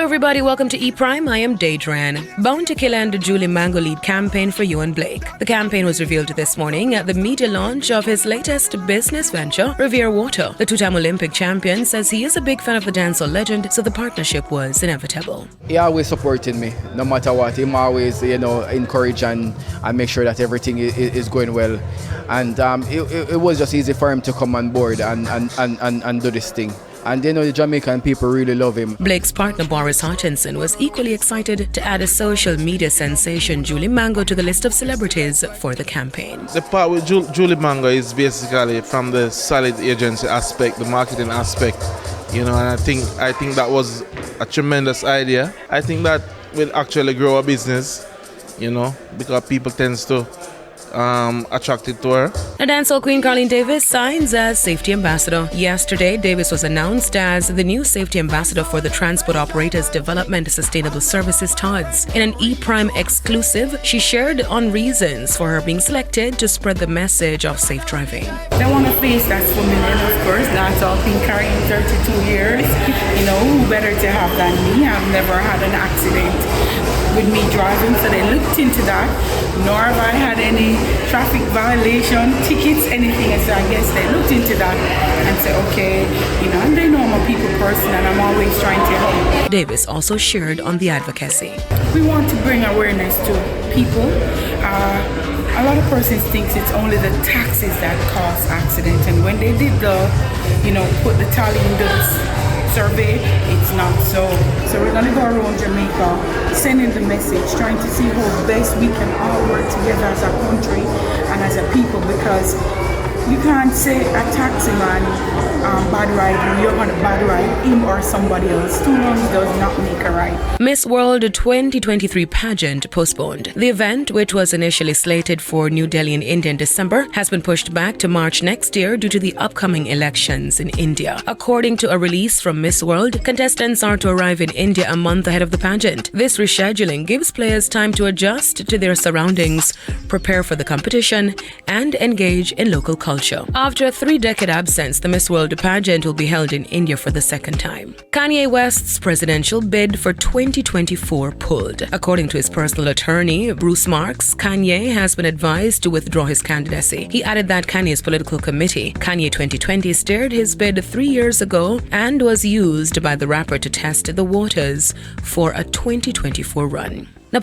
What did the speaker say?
everybody, welcome to E-Prime. I am Daedran. Bound to Kill and Julie Mango lead campaign for Ewan Blake. The campaign was revealed this morning at the media launch of his latest business venture, Revere Water. The two-time Olympic champion says he is a big fan of the dancehall legend, so the partnership was inevitable. He always supported me, no matter what. He always, encourage and make sure that everything is going well. And it was just easy for him to come on board and do this thing. And the Jamaican people really love him. Blake's partner Boris Hutchinson was equally excited to add a social media sensation, Julie Mango, to the list of celebrities for the campaign. The part with Julie Mango is basically from the solid agency aspect, the marketing aspect, and I think that was a tremendous idea. I think that will actually grow a business, because people tend to attracted to her. The dancehall queen Carleen Davis signs as safety ambassador. Yesterday, Davis was announced as the new safety ambassador for the Transport Operators Development Sustainable Services TODS. In an E-Prime exclusive, she shared on reasons for her being selected to spread the message of safe driving. I want a face that's feminine, of course. Dancehall queen carrying 32 years. Who better to have than me? I've never had an accident with me driving, so they looked into that. Nor have I had any traffic violation, tickets, anything. So I guess they looked into that and said, okay, and they know I'm a people person and I'm always trying to help. Davis also shared on the advocacy. We want to bring awareness to people. A lot of persons think it's only the taxes that cause accidents, and when they did put the tally in the survey, it's not so. So we're gonna go around Jamaica, sending the message, trying to see how best we can all work together as a country and as a people, because you can't say a taxi man bad ride, you're gonna bad ride him or somebody else. Two wrongs does not make a right. Miss World 2023 pageant postponed. The event, which was initially slated for New Delhi in India in December, has been pushed back to March next year due to the upcoming elections in India. According to a release from Miss World, contestants are to arrive in India a month ahead of the pageant. This rescheduling gives players time to adjust to their surroundings, prepare for the competition, and engage in local culture. After a 3-decade absence, the Miss World pageant will be held in India for the second time. Kanye West's presidential bid for 2024 pulled. According to his personal attorney, Bruce Marks, Kanye has been advised to withdraw his candidacy. He added that Kanye's political committee, Kanye 2020, steered his bid 3 years ago and was used by the rapper to test the waters for a 2024 run. Now,